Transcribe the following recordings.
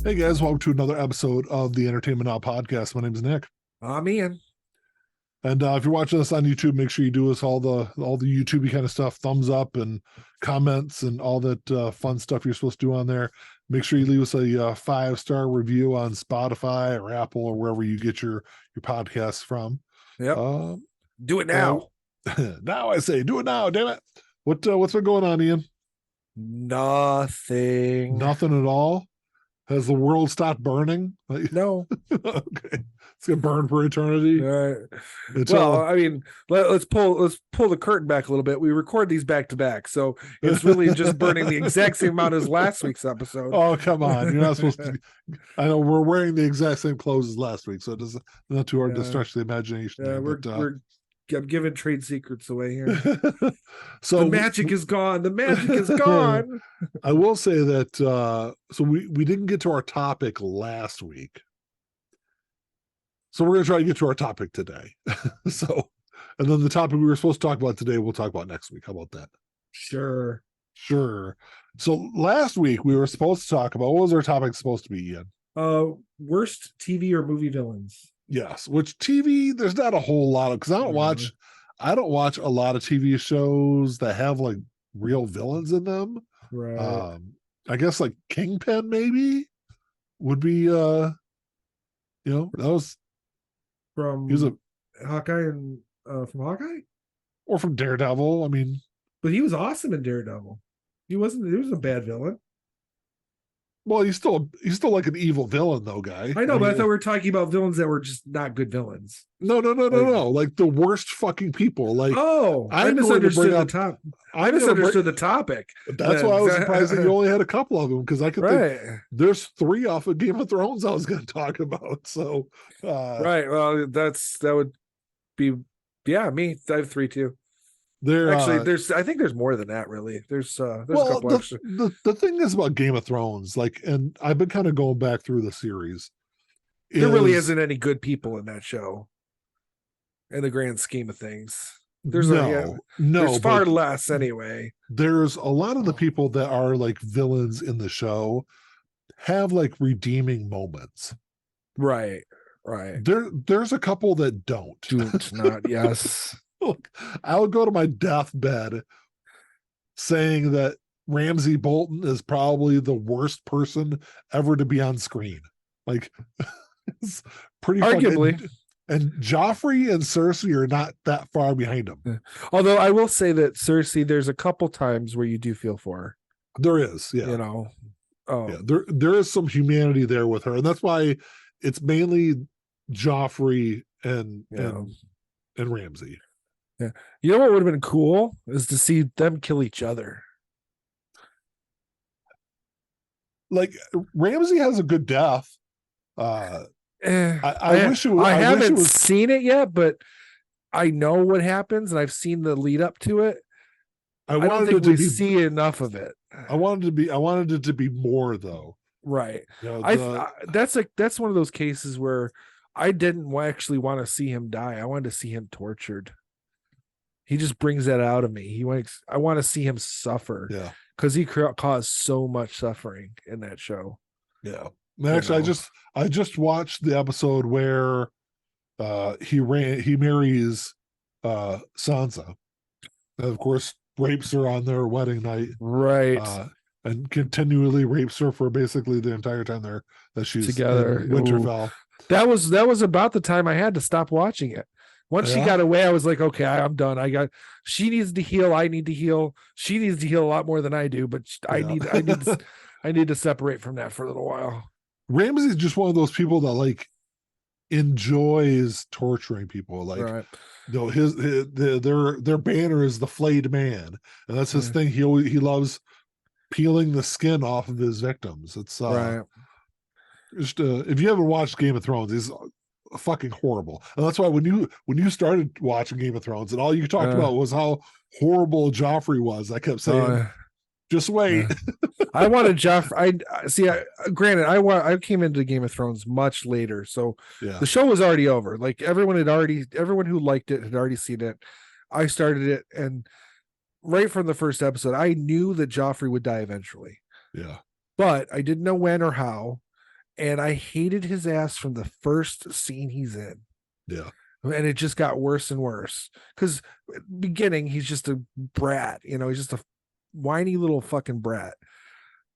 Hey guys, welcome to another episode of the Entertainment Now podcast. My name is Nick, I'm Ian. and if you're watching us on YouTube, make sure you do us all the YouTubey kind of stuff, thumbs up and comments and all that fun stuff you're supposed to do on there. Make sure you leave us a 5-star review on Spotify or Apple or wherever you get your podcasts from. Yep. Uh, Do it now. Now I say, do it now, damn it! What's been going on, Ian? Nothing. Nothing at all. Has the world stopped burning? No. Okay, it's gonna burn for eternity. I mean, let's pull the curtain back a little bit. We record these back to back, so it's really just burning the exact same amount as last week's episode. Oh, come on! You're not supposed to. I know we're wearing the exact same clothes as last week, so it doesn't not too hard to stretch the imagination. Yeah, I'm giving trade secrets away here. So the magic is gone. The magic is gone. I will say that so we didn't get to our topic last week. So we're going to try to get to our topic today. And then the topic we were supposed to talk about today, we'll talk about next week. How about that? Sure. So last week we were supposed to talk about, what was our topic supposed to be, Ian? Worst TV or movie villains. Yes, which TV, there's not a whole lot of, because I don't watch a lot of TV shows that have like real villains in them. Right. I guess like Kingpin maybe would be that was From he was Hawkeye and from Hawkeye, or from Daredevil. I mean, but he was awesome in Daredevil. He was a bad villain. well, he's still like an evil villain though, guy. I know, but I thought we were talking about villains that were just not good villains. No. Like the worst fucking people. Like, I misunderstood the top. I misunderstood the topic. That's why I was surprised that you only had a couple of them, because I could think there's 3 off of Game of Thrones I was going to talk about. So, right. Well, that would be, me. I have 3 too. I think there's more than that. Really, there's a couple extra. The thing is about Game of Thrones, like, and I've been kind of going back through the series. There really isn't any good people in that show. In the grand scheme of things, there's far less anyway. There's a lot of the people that are like villains in the show have like redeeming moments. Right. There's a couple that don't. Do not. Yes. Look, I would go to my deathbed saying that Ramsay Bolton is probably the worst person ever to be on screen. Like, it's pretty arguably. And Joffrey and Cersei are not that far behind him. Although I will say that Cersei, there's a couple times where you do feel for her. There is, yeah. There is some humanity there with her, and that's why it's mainly Joffrey and Ramsay. Yeah. You know what would have been cool is to see them kill each other. Like, Ramsay has a good death. I haven't seen it yet, but I know what happens, and I've seen the lead up to it. I don't think we see enough of it. I wanted it to be more, though. Right. That's one of those cases where I didn't actually want to see him die. I wanted to see him tortured. He just brings that out of me. I want to see him suffer. Yeah. Because he caused so much suffering in that show. Yeah. Actually, I just watched the episode where he marries Sansa, and of course rapes her on their wedding night, right? And continually rapes her for basically the entire time that she's together in Winterfell. That was about the time I had to stop watching it. Once she got away, I was like, okay, I'm done. She needs to heal. I need to heal. She needs to heal a lot more than I do, but I need to separate from that for a little while. Ramsay's just one of those people that like enjoys torturing people. Like, right. Their banner is the flayed man, and that's his thing. He loves peeling the skin off of his victims. It's right. Just if you haven't watched Game of Thrones, he's fucking horrible, and that's why when you started watching Game of Thrones and all you talked about was how horrible Joffrey was, I kept saying, just wait. I wanted Joffrey. Granted, I came into Game of Thrones much later, so the show was already over. Like everyone who liked it had already seen it. I started it, and right from the first episode, I knew that Joffrey would die eventually. Yeah, but I didn't know when or how. And I hated his ass from the first scene he's in. Yeah. And it just got worse and worse. Because beginning, he's just a brat, he's just a whiny little fucking brat.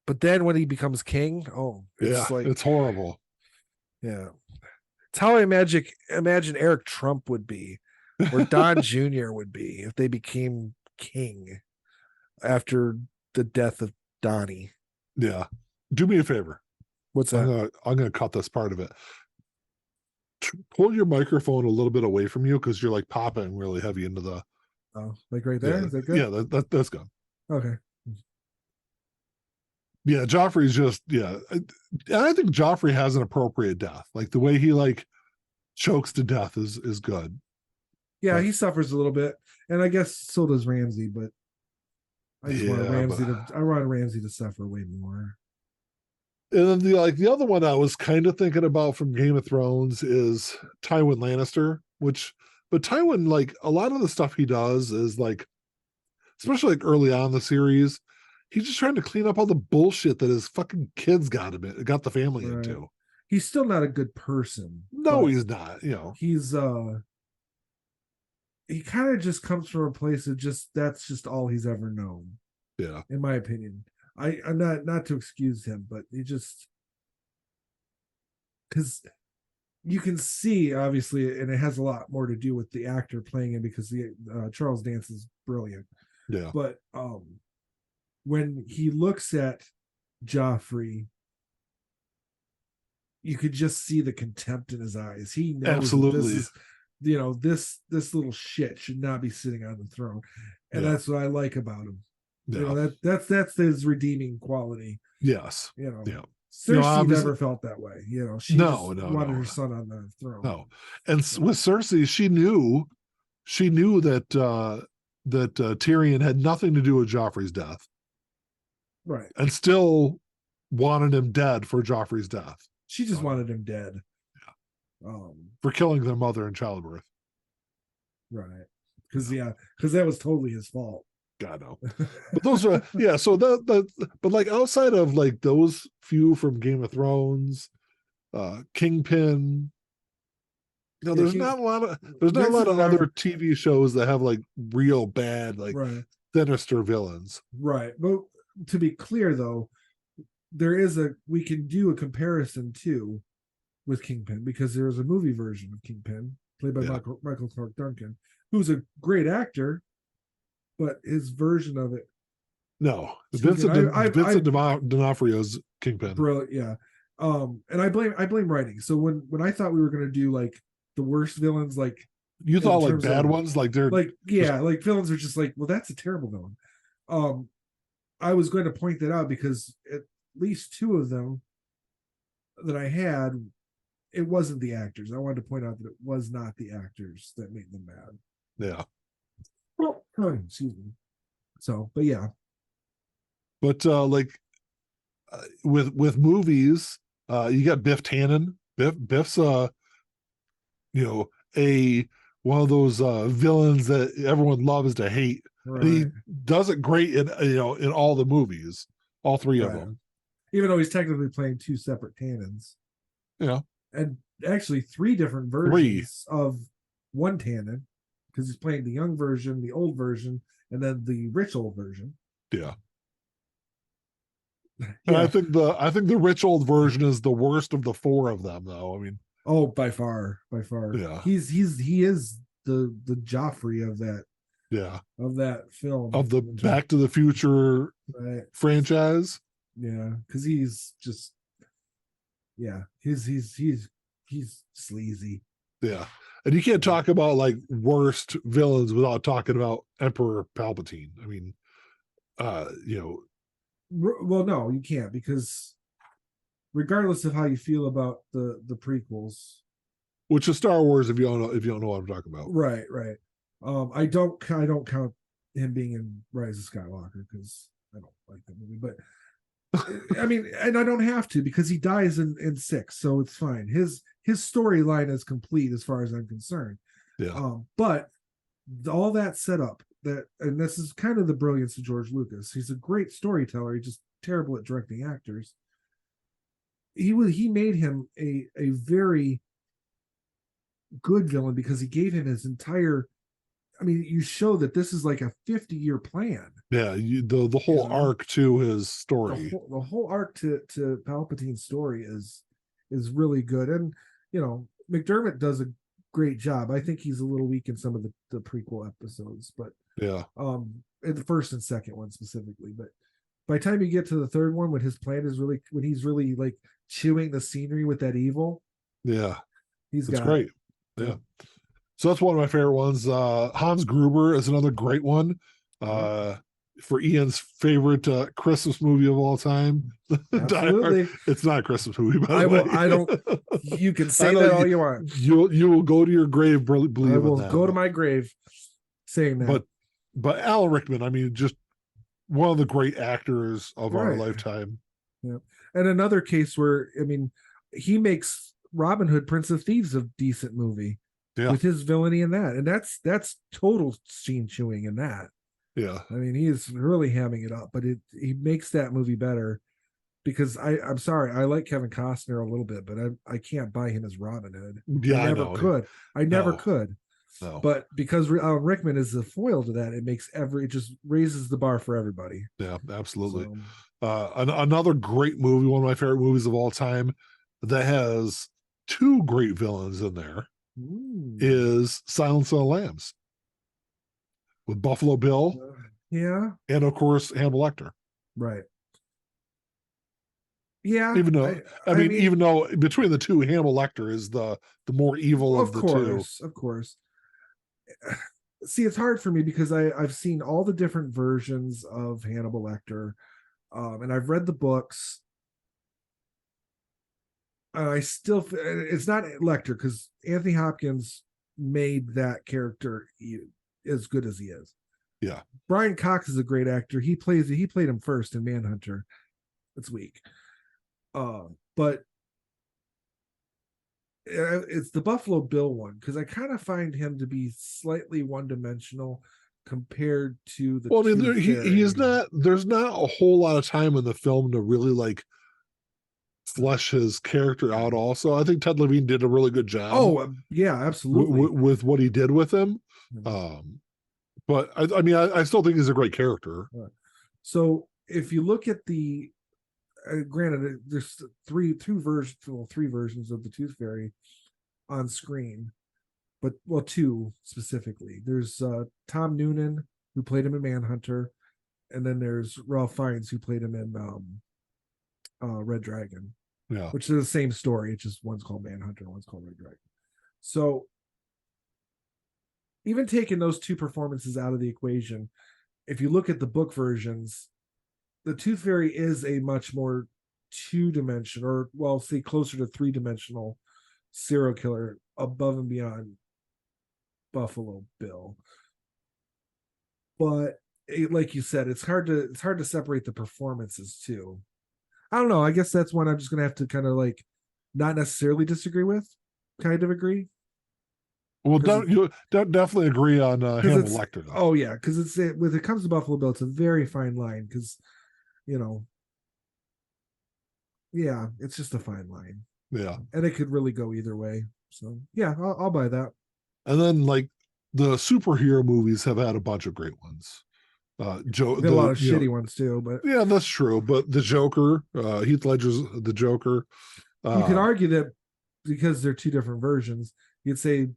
But then when he becomes king, it's horrible. Yeah. It's how I imagine Eric Trump would be, or Don Jr. would be if they became king after the death of Donnie. Yeah. Do me a favor. What's that? I'm gonna cut this part of it. Pull your microphone a little bit away from you because you're like popping really heavy into the. Oh, like right there? Yeah, is that good? Yeah, that's good. Okay. Yeah, Joffrey's just and I think Joffrey has an appropriate death. Like the way he like chokes to death is good. Yeah, he suffers a little bit, and I guess so does Ramsay. But I just want Ramsay to suffer way more. And then the other one I was kind of thinking about from Game of Thrones is Tywin Lannister, but Tywin, like a lot of the stuff he does is like, especially like early on in the series, he's just trying to clean up all the bullshit that his fucking kids got the family into. He's still not a good person. No, he's not. He's he kind of just comes from a place of that's just all he's ever known. Yeah, in my opinion. I'm not to excuse him, but he just, because you can see obviously, and it has a lot more to do with the actor playing him because the Charles Dance is brilliant. Yeah, but when he looks at Joffrey, you could just see the contempt in his eyes. He knows absolutely. This little shit should not be sitting on the throne, and that's what I like about him. Yeah. That's his redeeming quality. Yes. Yeah. Cersei never felt that way. She wanted her son on the throne. No. And with Cersei, she knew that Tyrion had nothing to do with Joffrey's death. Right. And still wanted him dead for Joffrey's death. She just wanted him dead. Yeah. For killing their mother in childbirth. Right. Because that was totally his fault. God no. But those are so but like outside of like those few from Game of Thrones, Kingpin, there's not a lot of other TV shows that have like real bad, like sinister villains. Right. But to be clear though, we can do a comparison too with Kingpin, because there is a movie version of Kingpin played by Michael Clark Duncan, who's a great actor. But his version of it, no, Vincent D'Onofrio's Kingpin, brilliant, yeah. And I blame writing. So when I thought we were going to do like the worst villains, like you thought like bad ones, like they're like like villains are just like, well, that's a terrible villain. I was going to point that out because at least two of them that I had, it wasn't the actors. I wanted to point out that it was not the actors that made them bad. Yeah. Excuse me. So, but yeah. But with movies, you got Biff Tannen. Biff's one of those villains that everyone loves to hate. Right. He does it great in in all the movies, all three of them. Even though he's technically playing two separate Tannens. Yeah. And actually three different versions of one Tannen. Because he's playing the young version, the old version, and then the rich old version. Yeah. And I think the rich old version is the worst of the four of them, though. I mean, by far. Yeah. He is the Joffrey of that. Yeah. Of that film. Of the Back to the Future franchise. Yeah, because he's just he's sleazy. Yeah. And you can't talk about like worst villains without talking about Emperor Palpatine. I mean, well, no, you can't, because regardless of how you feel about the prequels, which is Star Wars, if you don't know what I'm talking about, right. I don't count him being in Rise of Skywalker because I don't like that movie, but I mean, and I don't have to, because he dies in 6, so it's fine. His storyline is complete as far as I'm concerned. Yeah. But all that set up, and this is kind of the brilliance of George Lucas. He's a great storyteller. He's just terrible at directing actors. he made him a very good villain because he gave him his entire. I mean, you show that this is like a 50-year plan. Yeah, the whole arc to his story. The whole arc to Palpatine's story is really good, and McDermott does a great job. I think he's a little weak in some of the prequel episodes, but yeah, in the first and second one specifically. But by the time you get to the third one, when his plan is really, when he's really like chewing the scenery with that evil, it's great. Yeah. So that's one of my favorite ones. Hans Gruber is another great one. For Ian's favorite Christmas movie of all time. Absolutely. It's not a Christmas movie, by the way. I don't. You can say that all you want. You will go to your grave believing I will that. Go to my grave saying that. But Alan Rickman, I mean, just one of the great actors of our lifetime. Yeah. And another case where, I mean, he makes Robin Hood, Prince of Thieves a decent movie. Yeah. With his villainy in that. And that's total scene chewing in that. Yeah. I mean, he is really hamming it up, but he makes that movie better because I'm sorry, I like Kevin Costner a little bit, but I can't buy him as Robin Hood. Yeah, I never could. I never could. No. But because Rickman is the foil to that, it just raises the bar for everybody. Yeah, absolutely. Another great movie, one of my favorite movies of all time that has two great villains in there. Is Silence of the Lambs with Buffalo Bill, and of course Hannibal Lecter. Right. Yeah. Even though I mean, even though between the two, Hannibal Lecter is the more evil of the two. Of course. See, it's hard for me because I've seen all the different versions of Hannibal Lecter, and I've read the books. I still, it's not Lecter because Anthony Hopkins made that character as good as he is. Yeah. Brian Cox is a great actor. He played him first in Manhunter. It's weak. But it's the Buffalo Bill one because I kind of find him to be slightly one-dimensional compared to the. Well, I mean, he is not. There's not a whole lot of time in the film to really like flesh his character out. Also, I think Ted Levine did a really good job. Oh yeah, absolutely. With what he did with him. But I mean, I still think he's a great character. So if you look at the, granted, there's three versions of the Tooth Fairy on screen, but two specifically. There's Tom Noonan, who played him in Manhunter, and then there's Ralph Fiennes, who played him in Red Dragon. Yeah, which is the same story. It's just one's called Manhunter, one's called Red Dragon. So even taking those two performances out of the equation, if you look at the book versions, the Tooth Fairy is a much more two-dimensional, or well, say closer to three-dimensional serial killer above and beyond Buffalo Bill. But like you said, it's hard to separate the performances too. I don't know. I guess that's one I'm just gonna have to kind of like not necessarily disagree with, kind of agree. Well, don't definitely agree on Hannibal Lecter. Though. Oh yeah, because when it comes to Buffalo Bill, it's a very fine line because, it's just a fine line. Yeah, and it could really go either way. So yeah, I'll buy that. And then like the superhero movies have had a bunch of great ones. A lot of shitty ones too, but yeah, that's true. But the Joker, Heath Ledger's the Joker. You could argue that because they're two different versions, you'd say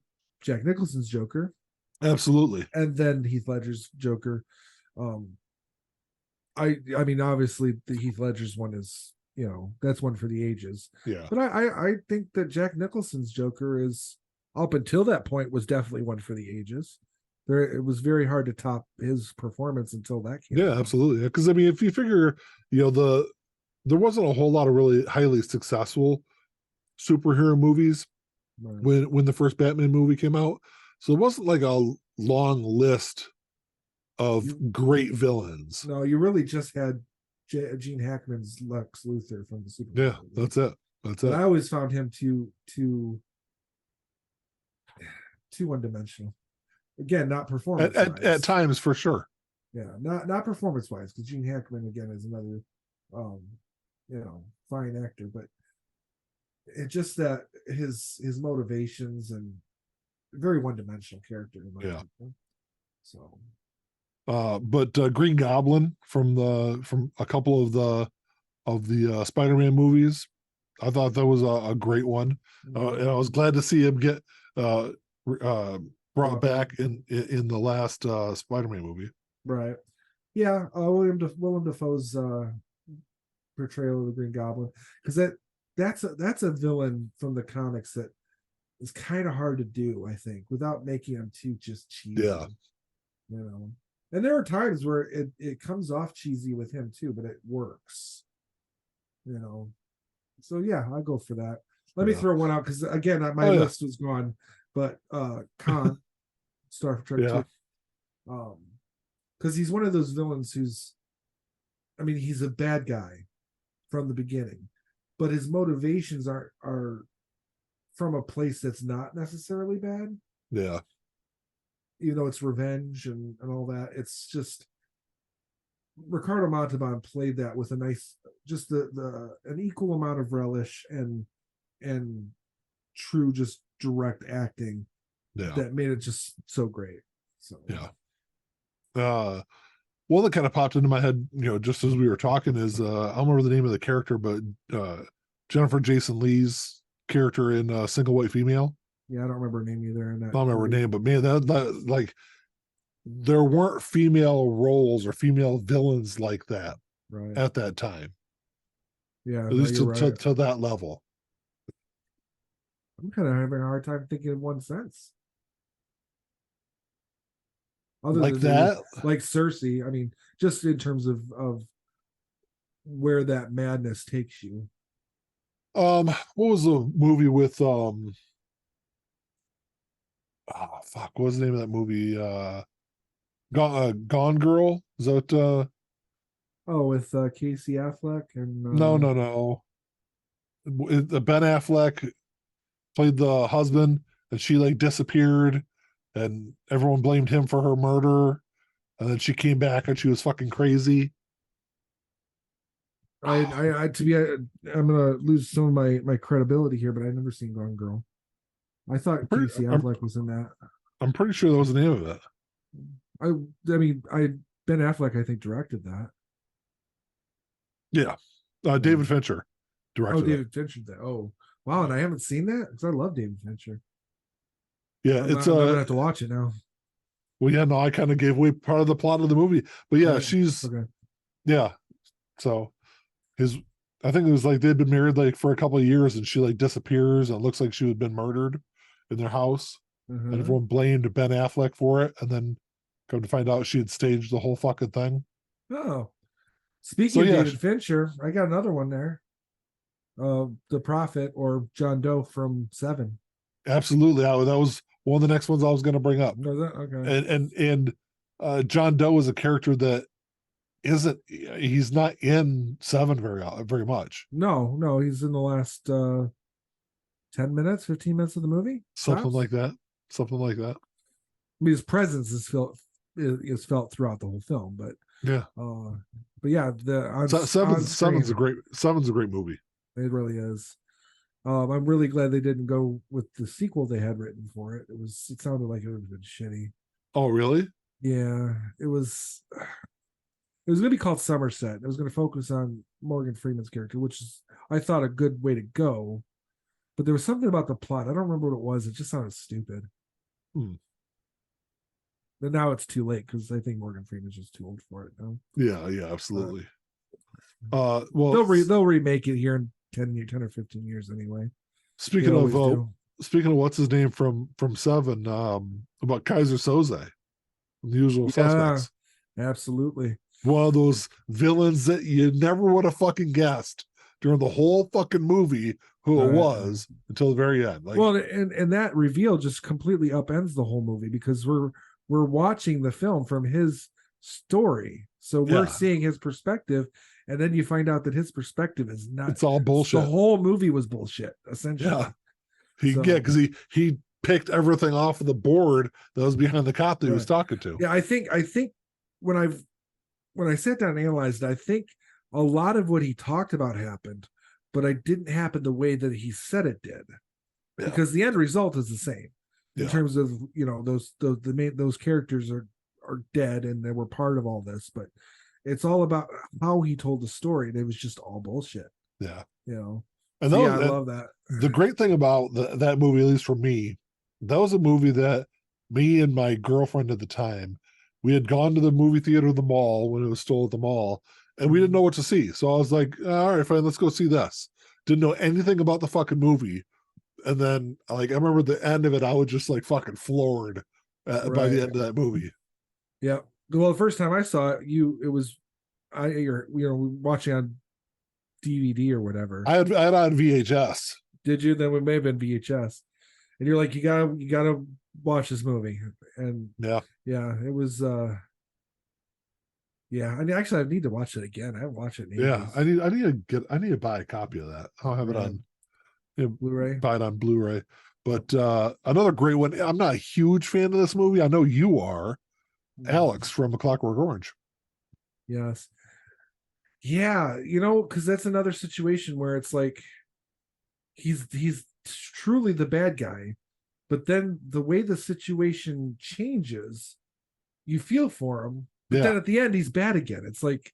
Jack Nicholson's Joker, absolutely, and then Heath Ledger's Joker. I mean, obviously the Heath Ledger's one is that's one for the ages. Yeah, but I think that Jack Nicholson's Joker is up until that point was definitely one for the ages. It was very hard to top his performance until that came out. Absolutely. Because I mean, if you figure, there wasn't a whole lot of really highly successful superhero movies when the first Batman movie came out, so it wasn't like a long list of great villains. No, you really just had Gene Hackman's Lex Luthor from the Superman. Yeah, movie. That's it. But I always found him too one-dimensional. Again, not performance at times for sure. Yeah, not performance wise, because Gene Hackman again is another fine actor, but It's just that his motivations and very one-dimensional character in my opinion. So but Green Goblin from a couple of the Spider-Man movies, I thought that was a great one. And I was glad to see him get brought back in the last Spider-Man movie. Right. Yeah, Willem Dafoe's portrayal of the Green Goblin, because that's a villain from the comics that is kind of hard to do, I think, without making him too just cheesy. Yeah. You know. And there are times where it comes off cheesy with him too, but it works. You know. So yeah, I'll go for that. Let me throw one out because again, my list was gone. But Kwon, Star Trek 2. Because he's one of those villains who's, I mean, he's a bad guy from the beginning, but his motivations are from a place that's not necessarily bad. Yeah. Even though it's revenge and all that, it's just Ricardo Montalban played that with a nice, just an equal amount of relish and true, just direct acting that made it just so great. So one that kind of popped into my head, just as we were talking, is I don't remember the name of the character, but Jennifer Jason Leigh's character in Single White Female. Yeah, I don't remember her name either. I don't remember her name, but man, that like there weren't female roles or female villains like that at that time. Yeah, at least to that level. I'm kind of having a hard time thinking of one sense. Other like that, like Cersei. I mean, just in terms of where that madness takes you. What was the movie with what was the name of that movie? Gone Girl? Is that with Casey Affleck and no. Ben Affleck played the husband, and she like disappeared, and everyone blamed him for her murder, and then she came back and she was fucking crazy. I'm gonna lose some of my credibility here, but I've never seen Gone Girl. I thought Casey Affleck was in that. I'm pretty sure that was the name of it. I mean, Ben Affleck, I think, directed that. Yeah, David Fincher directed. David Fincher. Oh, wow! And I haven't seen that because I love David Fincher. Yeah, I'm gonna have to watch it now. Well, yeah, no, I kind of gave away part of the plot of the movie, but yeah, she's yeah. So I think it was like they'd been married like for a couple of years, and she like disappears, and it looks like she had been murdered in their house, and everyone blamed Ben Affleck for it, and then come to find out she had staged the whole fucking thing. Oh, speaking of David Fincher, I got another one there. The Prophet, or John Doe from Seven. Absolutely, that was one of the next ones I was going to bring up. No, okay. And John Doe is a character that he's not in Seven very much. No, he's in the last 10 minutes, 15 minutes of the movie. Something like that. I mean, his presence is felt throughout the whole film, but yeah, Seven's a great movie. It really is. I'm really glad they didn't go with the sequel they had written for it. It sounded like it would have been shitty. Oh, really? Yeah, it was going to be called Somerset. It was going to focus on Morgan Freeman's character, which is, I thought, a good way to go. But there was something about the plot. I don't remember what it was. It just sounded stupid. But now it's too late because I think Morgan Freeman's just too old for it now. Yeah, absolutely. Well, they'll remake it here in 10 or 15 years anyway. Speaking of what's his name from Seven, about Kaiser Soze, The Usual Suspects. Absolutely. One of those villains that you never would have fucking guessed during the whole fucking movie who it was until the very end. Like, well, and that reveal just completely upends the whole movie because we're watching the film from his story, so we're seeing his perspective, and then you find out that his perspective is not. It's all bullshit. The whole movie was bullshit, essentially. Yeah, because he picked everything off of the board that was behind the cop that he was talking to. Yeah, I think when I sat down and analyzed it, I think a lot of what he talked about happened, but it didn't happen the way that he said it did, because the end result is the same in terms of, you know, those characters are dead and they were part of all this, but it's all about how he told the story, and it was just all bullshit. Yeah, you know. And so, was, I love that. The great thing about that movie, at least for me, that was a movie that me and my girlfriend at the time, we had gone to the movie theater, the mall, when it was still at the mall, and we didn't know what to see. So I was like, all right, fine, let's go see this. Didn't know anything about the fucking movie. And then, like, I remember the end of it, I was just like fucking floored by the end of that movie. Yeah. Well, the first time I saw it, you're watching on DVD or whatever. I had on VHS. Did you? Then it may have been VHS. And you're like, you gotta watch this movie. And yeah, it was yeah. I mean, actually, I need to watch it again. I haven't watched it in ages. Yeah, I need to buy a copy of that. I'll have it on Blu-ray. Buy it on Blu-ray. But another great one. I'm not a huge fan of this movie. I know you are. Alex from A Clockwork Orange. Yes. Yeah, because that's another situation where it's like he's truly the bad guy, but then the way the situation changes, you feel for him, but then at the end he's bad again. It's like,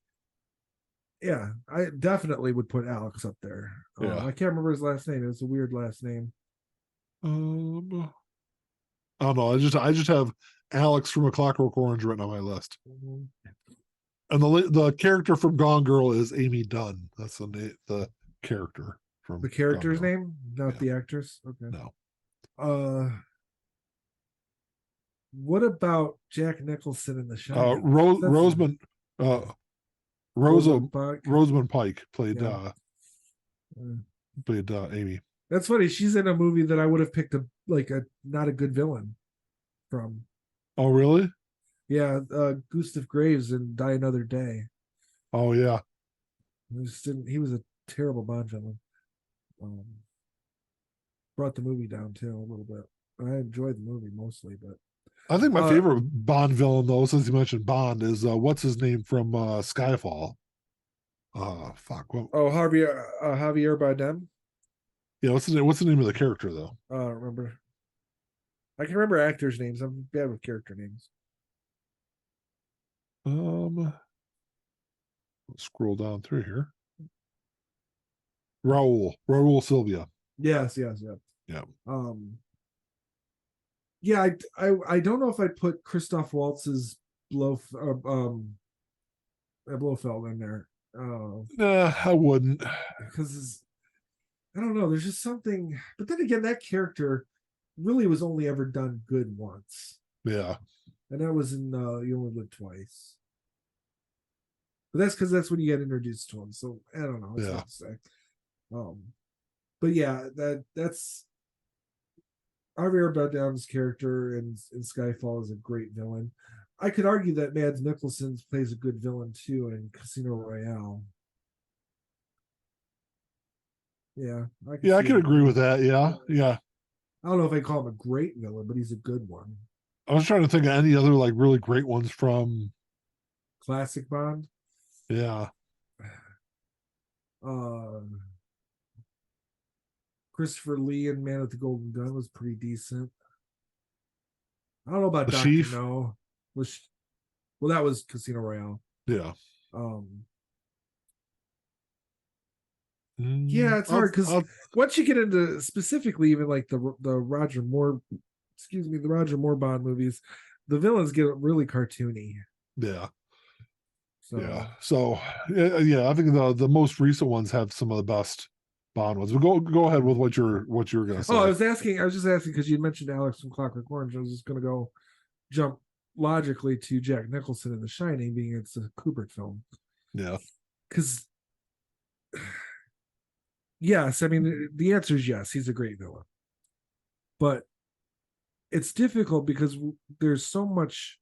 yeah, I definitely would put Alex up there. I can't remember his last name. It was a weird last name. I don't know. I just have Alex from A Clockwork Orange written on my list. Mm-hmm. And the character from Gone Girl is Amy Dunn. That's the character from the character's name, not the actress. Okay. No. What about Jack Nicholson in The Shining? Rosamund Pike played Amy. That's funny. She's in a movie that I would have picked not a good villain from. Oh, really? Yeah, Gustav Graves in Die Another Day. Oh yeah, he was a terrible Bond villain. Brought the movie down too a little bit. I enjoyed the movie mostly, but I think my favorite Bond villain, though, since you mentioned Bond, is what's his name from Skyfall? Fuck. What? Oh, Javier Bardem. Yeah, what's the name of the character though? I don't remember. I can remember actors' names. I'm bad with character names. Let's scroll down through here. Raul Sylvia. Yes. Yeah. Yeah, I don't know if I'd put Christoph Waltz's Blofeld in there. I wouldn't, because I don't know. There's just something. But then again, that character really was only ever done good once. Yeah. And that was in You Only Live Twice. But that's because that's when you get introduced to him. So I don't know. It's hard to say. But yeah, that's Javier Bardem's character in Skyfall is a great villain. I could argue that Mads Mikkelsen plays a good villain too in Casino Royale. Yeah, I can agree with that. Yeah. I don't know if I call him a great villain, but he's a good one. I was trying to think of any other like really great ones from classic Bond. Yeah. Christopher Lee in Man with the Golden Gun was pretty decent. I don't know about Dr. Chief. No. Well, that was Casino Royale. Yeah. Yeah, it's hard because once you get into specifically even like the Roger Moore, the Roger Moore Bond movies, the villains get really cartoony. Yeah. So I think the most recent ones have some of the best Bond ones. But go ahead with what you're gonna say. Oh, I was just asking because you mentioned Alex from Clockwork Orange. I was just gonna jump logically to Jack Nicholson in The Shining, being it's a Kubrick film. Yeah. Because yes, I mean the answer is yes, he's a great villain. But it's difficult because there's so much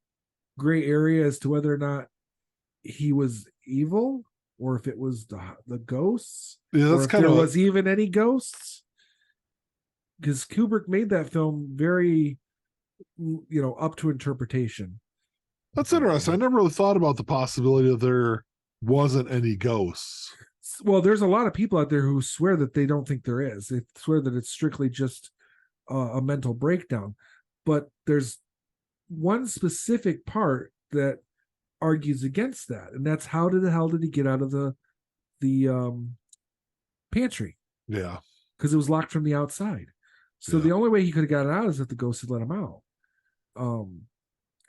gray area as to whether or not he was evil or if it was the ghosts. Yeah, that's kind of there was even any ghosts. Because Kubrick made that film very, up to interpretation. That's interesting. I never really thought about the possibility that there wasn't any ghosts. Well, there's a lot of people out there who swear that they don't think there is. They swear that it's strictly just a mental breakdown. But there's one specific part that argues against that, and that's how the hell did he get out of the pantry? Yeah, because it was locked from the outside. So the only way he could have gotten out is if the ghost had let him out. And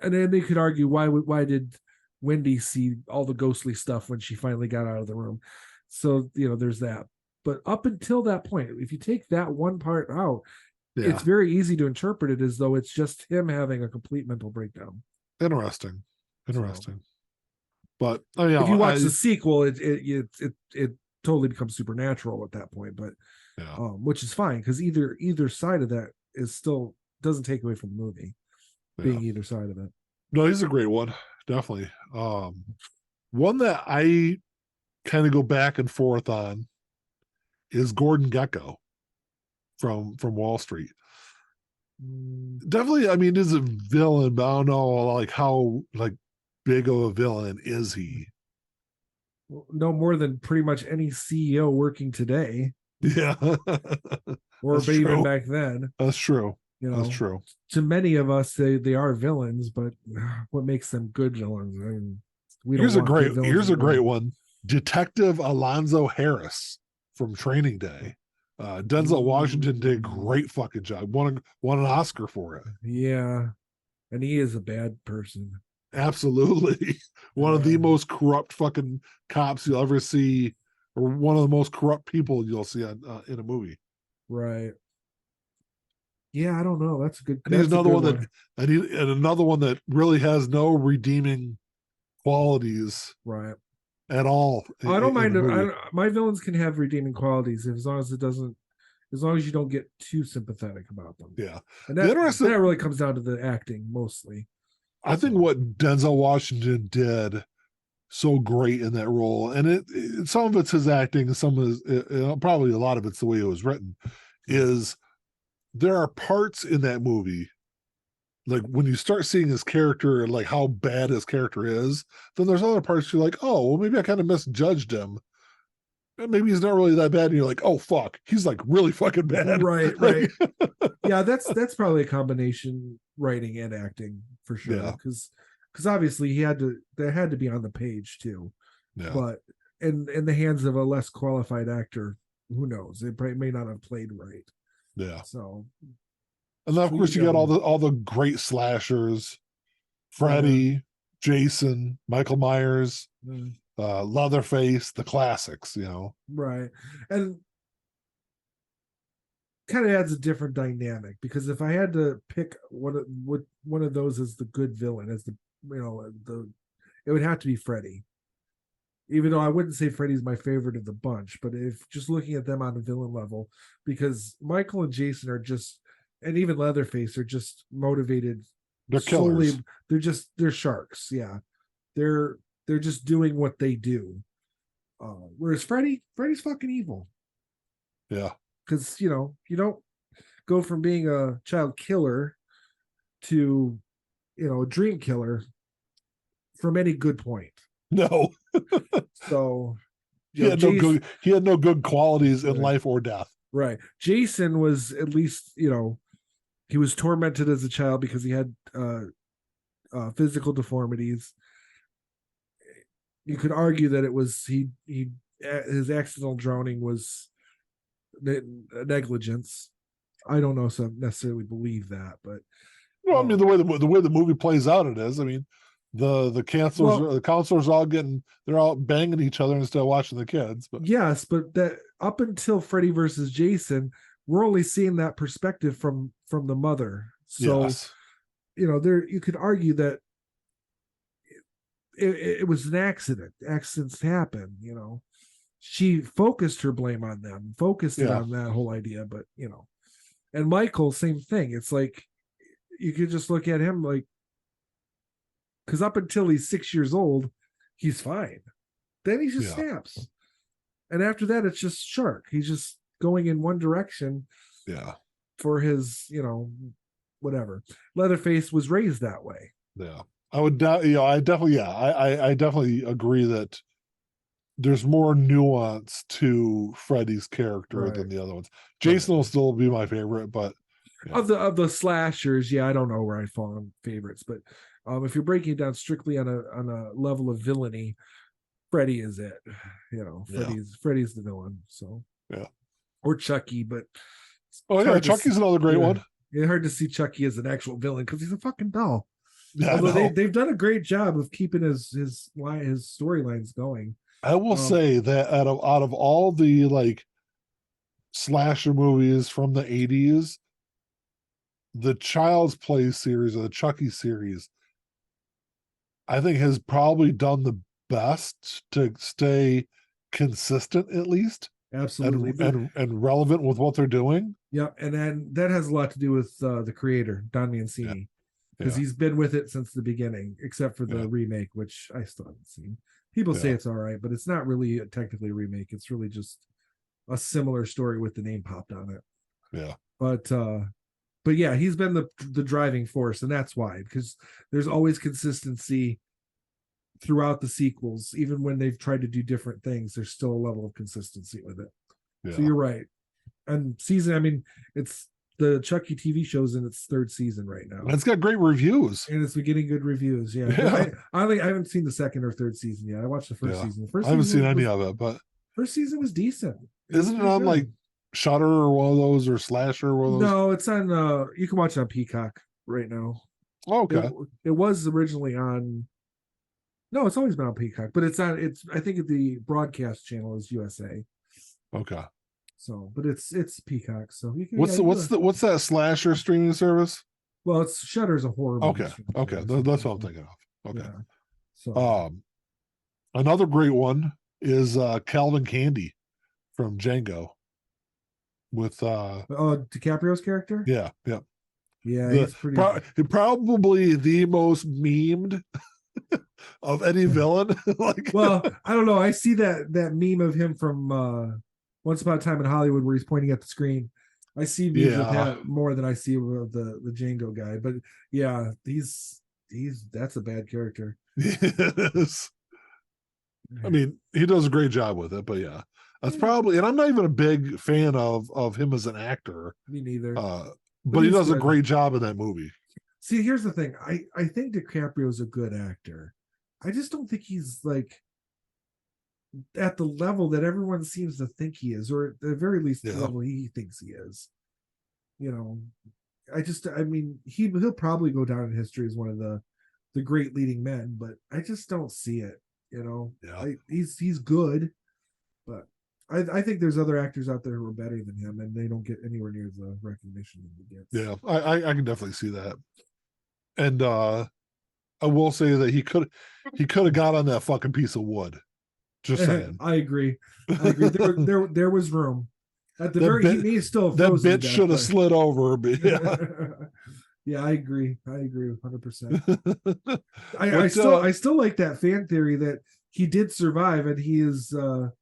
then they could argue why did Wendy see all the ghostly stuff when she finally got out of the room? So there's that. But up until that point, if you take that one part out, it's very easy to interpret it as though it's just him having a complete mental breakdown. Interesting. So, but if you watch the sequel, it totally becomes supernatural at that point. But which is fine because either side of that is still doesn't take away from the movie being either side of it. No, he's a great one, definitely. One that I kind of go back and forth on is Gordon Gekko from Wall Street. Definitely, I mean, is a villain, but I don't know like how big of a villain is he? No more than pretty much any CEO working today. Yeah. Or even back then. That's true. That's true. To many of us, they are villains, but what makes them good villains? I mean, here's a great one. Detective Alonzo Harris from Training Day. Denzel Washington did a great fucking job. Won an Oscar for it. Yeah. And he is a bad person. Absolutely. One of the most corrupt fucking cops you'll ever see, or one of the most corrupt people you'll see in a movie. Right. Yeah, I don't know. That's a good. And he's another one and another one that really has no redeeming qualities, right, at all. I don't mind. My villains can have redeeming qualities as long as you don't get too sympathetic about them. Yeah, and that really comes down to the acting mostly. I think what Denzel Washington did so great in that role, and some of it's his acting, some of his, probably a lot of it's the way it was written, is there are parts in that movie, like when you start seeing his character and like how bad his character is, then there's other parts you're like, oh, well, maybe I kind of misjudged him. Maybe he's not really that bad. And you're like, oh, fuck, he's like really fucking bad. Right, right. Yeah, that's probably a combination writing and acting for sure. Yeah. Because obviously that had to be on the page too. Yeah. But in the hands of a less qualified actor, who knows? It may not have played right. Yeah. So, and then of course you got all the great slashers, Freddy, Jason, Michael Myers, Leatherface, the classics, Right. And kind of adds a different dynamic, because if I had to pick one of those as the good villain, as it would have to be Freddy. Even though I wouldn't say Freddy's my favorite of the bunch, but if just looking at them on a villain level, because Michael and Jason are just, and even Leatherface are just motivated. They're killers. They're sharks. Yeah. They're just doing what they do. Whereas Freddy's fucking evil. Yeah. Because, you don't go from being a child killer to, a dream killer from any good point. No. So he had no good qualities in life or death. Right. Jason was at least, he was tormented as a child because he had physical deformities. You could argue that it was his accidental drowning was negligence. I don't know if I necessarily believe that, but I mean the way the movie plays out, it is. I mean, the counselors they're all banging each other instead of watching the kids. But yes, but that up until Freddy versus Jason, we're only seeing that perspective from the mother. So yes. You could argue that it was an accident. Accidents happen, She focused her blame on them, focused it on that whole idea, but and Michael, same thing. It's like you could just look at him like, because up until he's 6 years old, he's fine. Then he just snaps. And after that, it's just shark. He's just going in one direction. Yeah. For his, whatever. Leatherface was raised that way. Yeah. I would, I definitely agree that there's more nuance to Freddy's character than the other ones. Jason will still be my favorite, but of the slashers, I don't know where I fall on favorites, but if you're breaking it down strictly on a level of villainy, Freddy is it. Freddy's the villain. So or Chucky, but Chucky's another great one. It's hard to see Chucky as an actual villain because he's a fucking doll. Yeah, although they've done a great job of keeping his storylines going. I will say that out of all the like slasher movies from the 80s, the Child's Play series or the Chucky series, I think has probably done the best to stay consistent, at least. Absolutely. And relevant with what they're doing. Yeah, and then that has a lot to do with the creator, Don Mancini, because he's been with it since the beginning, except for the remake, which I still haven't seen. People say it's all right, but it's not really technically a remake. It's really just a similar story with the name popped on it. Yeah. But yeah, he's been the driving force, and that's why, because there's always consistency throughout the sequels. Even when they've tried to do different things, there's still a level of consistency with it. So you're right. And it's the Chucky TV show's in its third season right now. It's got great reviews, and it's been getting good reviews. I haven't seen the second or third season yet. I watched the first season. The first I haven't seen any of it, but first season was decent. Isn't it on good. Like Shudder or one of those, or Slasher or one of those? No, it's on. You can watch it on Peacock right now. Oh, okay. It was originally on. No, it's always been on Peacock, but it's on. I think the broadcast channel is USA. Okay. So, but it's Peacock. So you can. What's that slasher streaming service? Well, it's Shudder's a horror. Okay. That's what I'm thinking of. Okay. Yeah. So, another great one is Calvin Candy from Django with DiCaprio's character. Yeah. He's pretty. Probably the most memed of any villain. Well, I don't know. I see that meme of him from Once Upon a Time in Hollywood where he's pointing at the screen. I see memes of that more than I see of the Django guy. But yeah, that's a bad character. Yes. I mean, he does a great job with it, but that's probably, and I'm not even a big fan of him as an actor. Me neither. But he does a great job in that movie. See, here's the thing. I think DiCaprio's a good actor. I just don't think he's like at the level that everyone seems to think he is, or at the very least the level he thinks he is. He'll probably go down in history as one of the great leading men, but I just don't see it. He's good, but I think there's other actors out there who are better than him, and they don't get anywhere near the recognition that he gets. Yeah, I can definitely see that. And I will say that he could have got on that fucking piece of wood. Just saying. I agree. There was room. At the he's still frozen. That bit should have slid over. But yeah, I agree 100%. I still like that fan theory that he did survive and he is the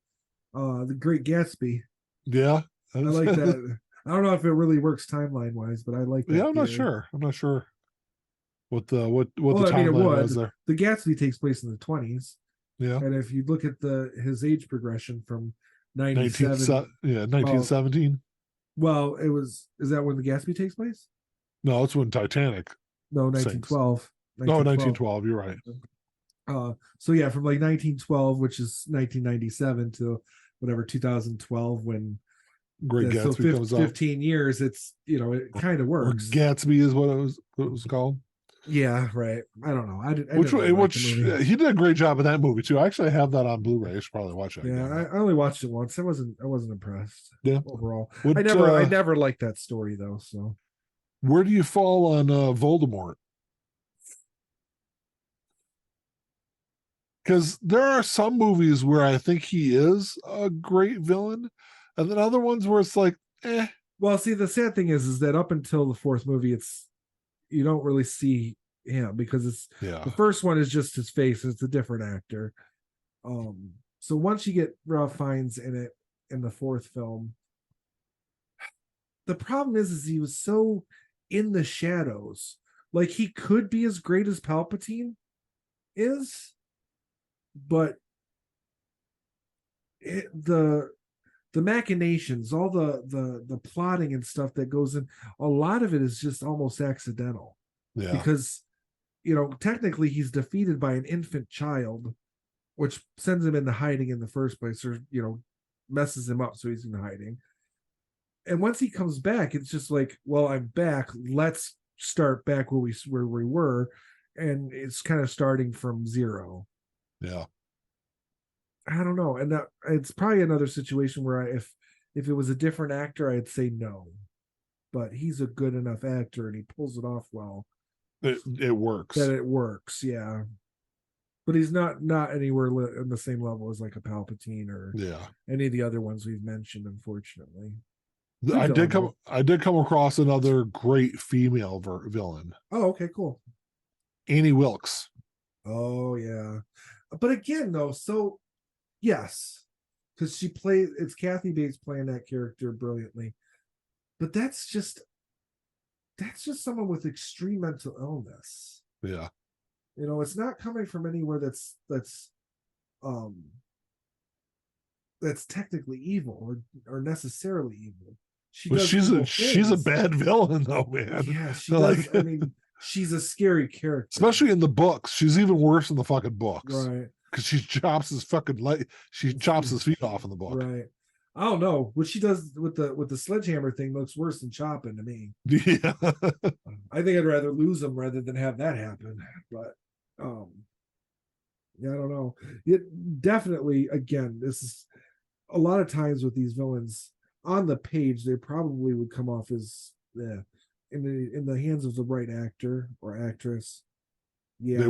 Great Gatsby. Yeah. I like that. I don't know if it really works timeline wise, but I like that. Yeah, I'm not sure what the timeline was there. The Gatsby takes place in the 20s. Yeah. And if you look at his age progression from 1917. Well, is that when the Gatsby takes place? No, it's when Titanic. No, 1912. No, 1912. You're right. So yeah, from like 1912, which is 1997 to whatever 2012, when Great Gatsby comes out. 15 years. It's it kind of works. Or Gatsby is what it was called. Yeah, right. I don't know. Which he did a great job in that movie too. I actually have that on Blu-ray. I should probably watch it. Yeah, I only watched it once. I wasn't impressed. Yeah, overall, I never liked that story though. So, where do you fall on Voldemort? Because there are some movies where I think he is a great villain, and then other ones where it's like, eh. Well, see, the sad thing is that up until the fourth movie, you don't really see him because the first one is just his face. It's a different actor. So once you get Ralph Fiennes in it in the fourth film, the problem is he was so in the shadows. Like he could be as great as Palpatine is, but the machinations, all the plotting and stuff that goes in, a lot of it is just almost accidental. Yeah. Because, technically he's defeated by an infant child, which sends him into hiding in the first place, or, messes him up, so he's in hiding. And once he comes back, it's just like, well, I'm back. Let's start back where we were. And it's kind of starting from zero. Yeah. I don't know. And it's probably another situation where if it was a different actor, I'd say no. But he's a good enough actor and he pulls it off well. It works. That it works, yeah. But he's not anywhere on the same level as like a Palpatine or any of the other ones we've mentioned, unfortunately. I did come across another great female villain. Oh, okay, cool. Annie Wilkes. Oh yeah, but again though, so yes, because it's Kathy Bates playing that character brilliantly, but that's just someone with extreme mental illness. Yeah, it's not coming from anywhere that's technically evil or necessarily evil. She's a bad villain though, man. Yeah, she does. I mean, she's a scary character, especially in the books. She's even worse in the fucking books, right? Because she chops his feet off in the book, right? I don't know what she does with the sledgehammer thing. Looks worse than chopping to me. Yeah, I think I'd rather lose them rather than have that happen. But yeah, I don't know. It definitely, again, this is a lot of times with these villains on the page, they probably would come off as in the hands of the right actor or actress. Yeah, it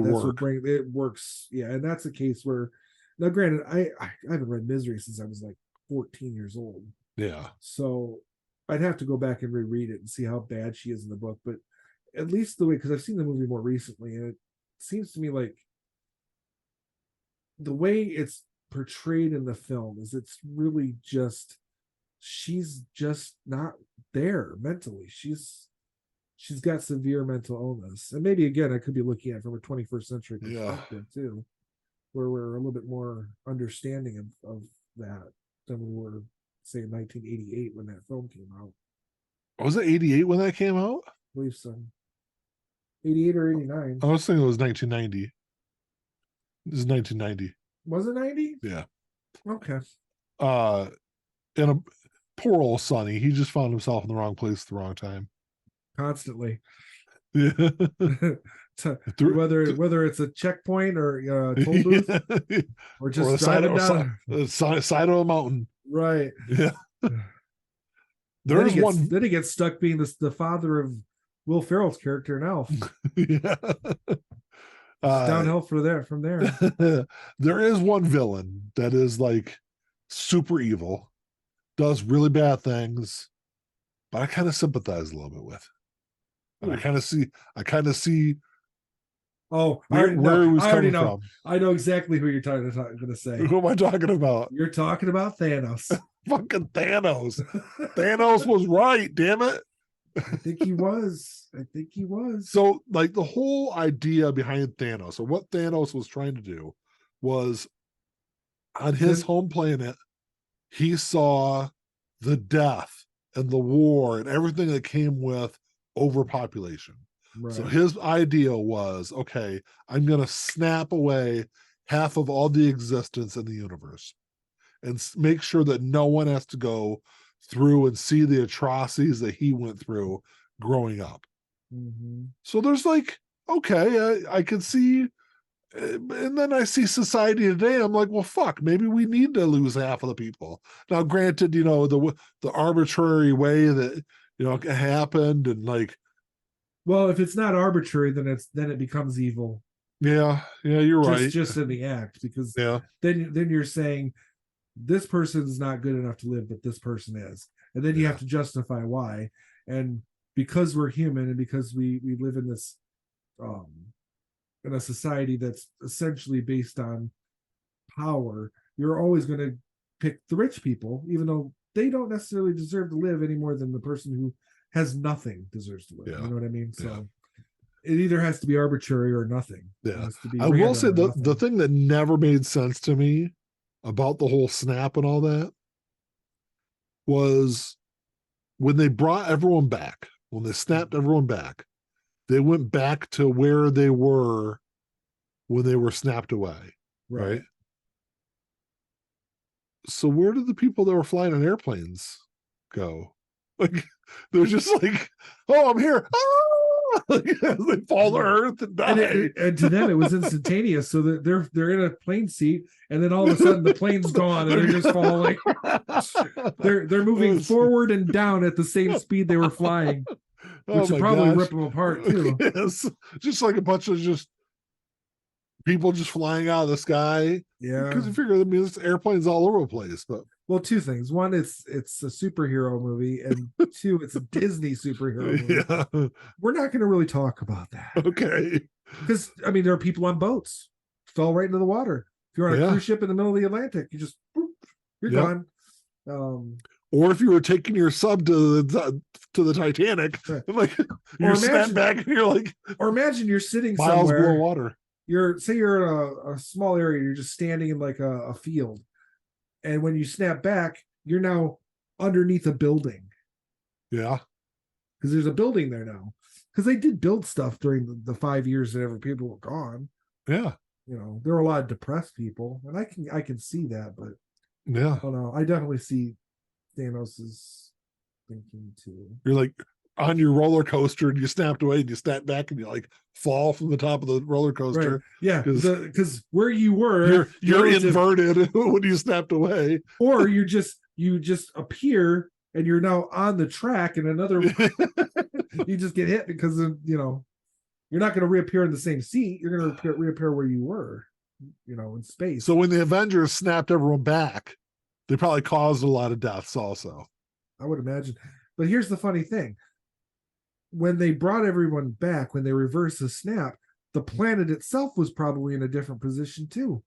works. Yeah, and that's a case where, now granted, I haven't read Misery since I was like 14 years old. Yeah, so I'd have to go back and reread it and see how bad she is in the book. But at least the way, because I've seen the movie more recently, and it seems to me like the way it's portrayed in the film is it's really just, she's just not there mentally. She's got severe mental illness. And maybe again, I could be looking at it from a 21st century perspective too, where we're a little bit more understanding of that than we were, say, in 1988 when that film came out. Was it 88 when that came out? I believe so. 88 or 89. I was thinking it was 1990. This is 1990. Was it 90? Yeah. Okay. And a poor old Sonny, he just found himself in the wrong place at the wrong time. Constantly. Yeah. whether it's a checkpoint or a toll booth, or just driving down the side of a mountain. Right. Yeah. Then he gets stuck being the father of Will Ferrell's character in Elf. Yeah. Downhill from there. There is one villain that is like super evil, does really bad things, but I kind of sympathize a little bit with. And I kind of see where he was coming from. I know exactly who you're going to say. Who am I talking about? You're talking about Thanos. Fucking Thanos. Thanos was right, damn it. I think he was. So, like, the whole idea behind Thanos, or what Thanos was trying to do, was on his home planet, he saw the death and the war and everything that came with overpopulation. Right. So his idea was, okay, I'm going to snap away half of all the existence in the universe and make sure that no one has to go through and see the atrocities that he went through growing up. Mm-hmm. So there's like, okay, I can see, and then I see society today. I'm like, well, fuck, maybe we need to lose half of the people. Now, granted, the arbitrary way that it happened, and like, well, if it's not arbitrary, then it becomes evil. Yeah, you're right. Just in the act, because then you're saying this person's not good enough to live, but this person is, and then you have to justify why. And because we're human, and because we live in this in a society that's essentially based on power, you're always going to pick the rich people, even though they don't necessarily deserve to live any more than the person who has nothing deserves to live. You know what I mean? So it either has to be arbitrary or nothing. Yeah. I will say the thing that never made sense to me about the whole snap and all that was when they brought everyone back, when they snapped everyone back, they went back to where they were when they were snapped away. Right. So where did the people that were flying on airplanes go? Like, they're just like, oh, I'm here. Ah! Like, they fall to earth and die. And to them, it was instantaneous. So that they're in a plane seat, and then all of a sudden the plane's gone, and they're just falling. They're moving forward and down at the same speed they were flying, which would probably rip them apart too. Yes, just like a bunch of just people just flying out of the sky. Yeah, because you figure, I mean, there's airplanes all over the place. But well, two things: one, it's a superhero movie, and two, it's a Disney superhero movie. Yeah. We're not going to really talk about that, okay? Because I mean, there are people on boats fell right into the water. If you're on a cruise ship in the middle of the Atlantic, you just you're gone. Or if you were taking your sub to the Titanic, like you're snap back and you're like, or imagine you're sitting miles somewhere below water. You're in a small area, you're just standing in like a field, and when you snap back, you're now underneath a building. Yeah, because there's a building there now, because they did build stuff during the 5 years that ever people were gone. Yeah, there were a lot of depressed people, and I can see that, but yeah, I don't know. I definitely see Thanos's thinking too. You're like on your roller coaster and you snapped away and you snap back and you like fall from the top of the roller coaster. Right. Yeah, because where you were, you're inverted when you snapped away, or you just appear and you're now on the track and another. You just get hit because of, you're not going to reappear in the same seat. You're going to reappear where you were, in space. So when the Avengers snapped everyone back, they probably caused a lot of deaths also. I would imagine. But here's the funny thing. When they brought everyone back, when they reversed the snap, the planet itself was probably in a different position too.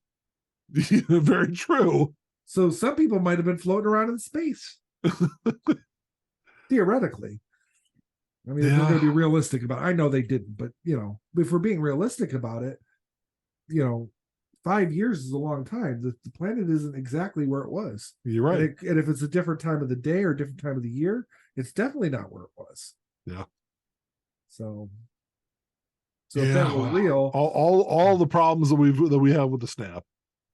Very true. So some people might have been floating around in space. Theoretically. I mean, if we're going to be realistic about it, I know they didn't, but if we're being realistic about it, 5 years is a long time. The planet isn't exactly where it was. You're right. And if it's a different time of the day or different time of the year, it's definitely not where it was. Yeah. So if that were real, all the problems that we have with the snap.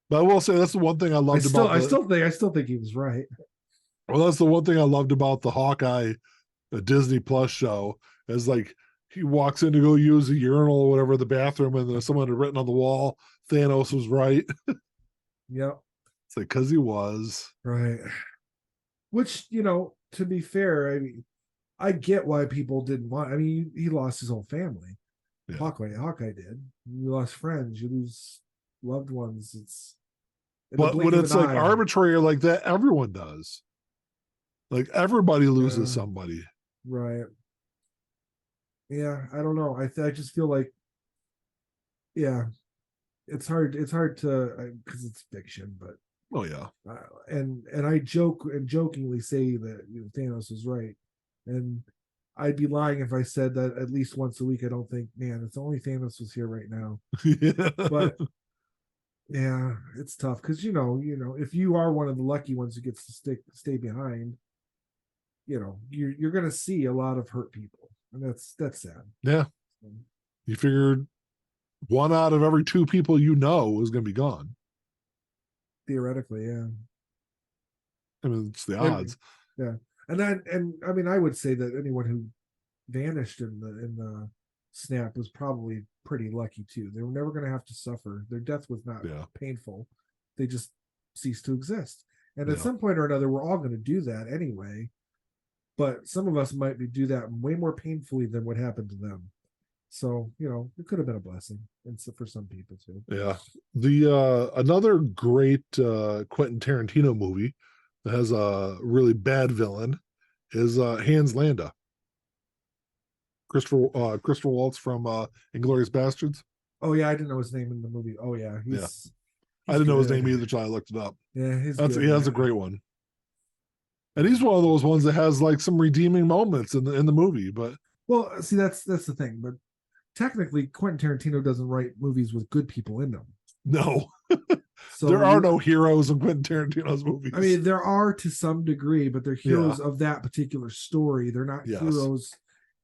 But I will say that's the one thing I loved about. I still think he was right. Well, that's the one thing I loved about the Hawkeye, Disney Plus show, is like he walks in to go use a urinal or whatever, the bathroom, and there's someone had written on the wall, Thanos was right. Yep. It's like, because he was. Right. Which, to be fair, I mean, I get why people didn't want. I mean, he lost his whole family. Yeah. Hawkeye did. You lost friends. You lose loved ones. But when it's like arbitrary like that, everyone does. Like everybody loses somebody. Right. Yeah, I don't know. I just feel like, it's hard to, because it's fiction, but and I jokingly say that Thanos is right, and I'd be lying if I said that at least once a week I don't think, man, it's only Thanos was here right now. But yeah, it's tough because if you are one of the lucky ones who gets to stay behind, you're gonna see a lot of hurt people, and that's sad. Yeah, you figured 1 out of every 2 people is going to be gone. Theoretically, yeah. I mean, it's the odds. Yeah, and I mean, I would say that anyone who vanished in the snap was probably pretty lucky too. They were never going to have to suffer. Their death was not painful. They just ceased to exist. And at some point or another, we're all going to do that anyway. But some of us might do that way more painfully than what happened to them. So, it could have been a blessing, and so for some people too. Yeah. The another great Quentin Tarantino movie that has a really bad villain is Hans Landa. Christopher Waltz from Inglourious Bastards. Oh yeah, I didn't know his name in the movie. Oh yeah, I didn't know his name either until I looked it up. Yeah, he has a great one. And he's one of those ones that has like some redeeming moments in the movie. But well, see, that's the thing. But technically, Quentin Tarantino doesn't write movies with good people in them. No. So there are no heroes in Quentin Tarantino's movies. I mean, there are to some degree, but they're heroes of that particular story. They're not heroes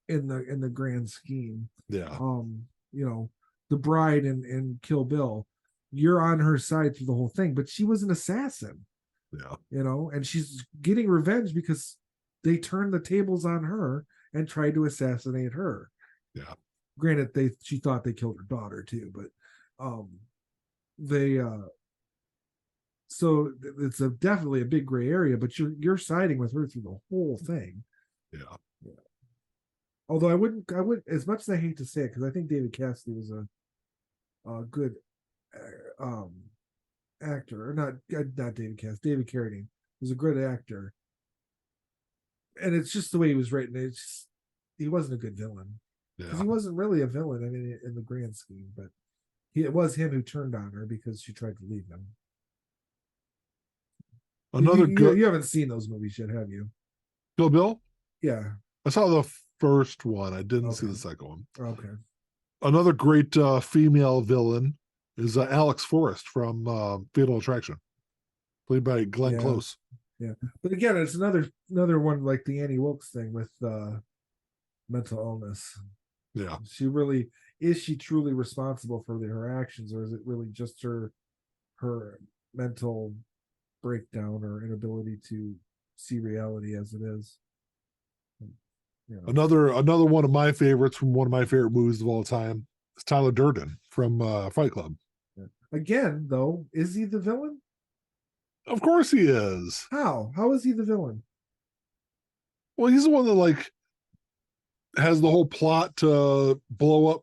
in the grand scheme. Yeah. You know, the bride in Kill Bill, you're on her side through the whole thing, but she was an assassin. Yeah. You know, and she's getting revenge because they turned the tables on her and tried to assassinate her. Yeah. Granted, she thought they killed her daughter too, but they so it's definitely a big gray area, but you're siding with her through the whole thing. Yeah. Although I wouldn't, as much as I hate to say it, because I think David Cassidy was a good actor, or not David Cassidy, David Carradine was a good actor, and it's just the way he was written. He wasn't a good villain because he wasn't really a villain in the grand scheme, but it was him who turned on her because she tried to leave him. You haven't seen those movies yet, have you? Kill Bill? Yeah. I saw the first one. I didn't see the second one. Okay. Another great female villain is Alex Forrest from Fatal Attraction, played by Glenn Close. Yeah. But again, it's another one like the Annie Wilkes thing with mental illness. Yeah. Is she truly responsible for her actions, or is it really just her mental breakdown or inability to see reality as it is? Another one of my favorites from one of my favorite movies of all time is Tyler Durden from Fight Club. Again, though, is he the villain? Of course he is. How is he the villain? Well, he's the one that has the whole plot to blow up.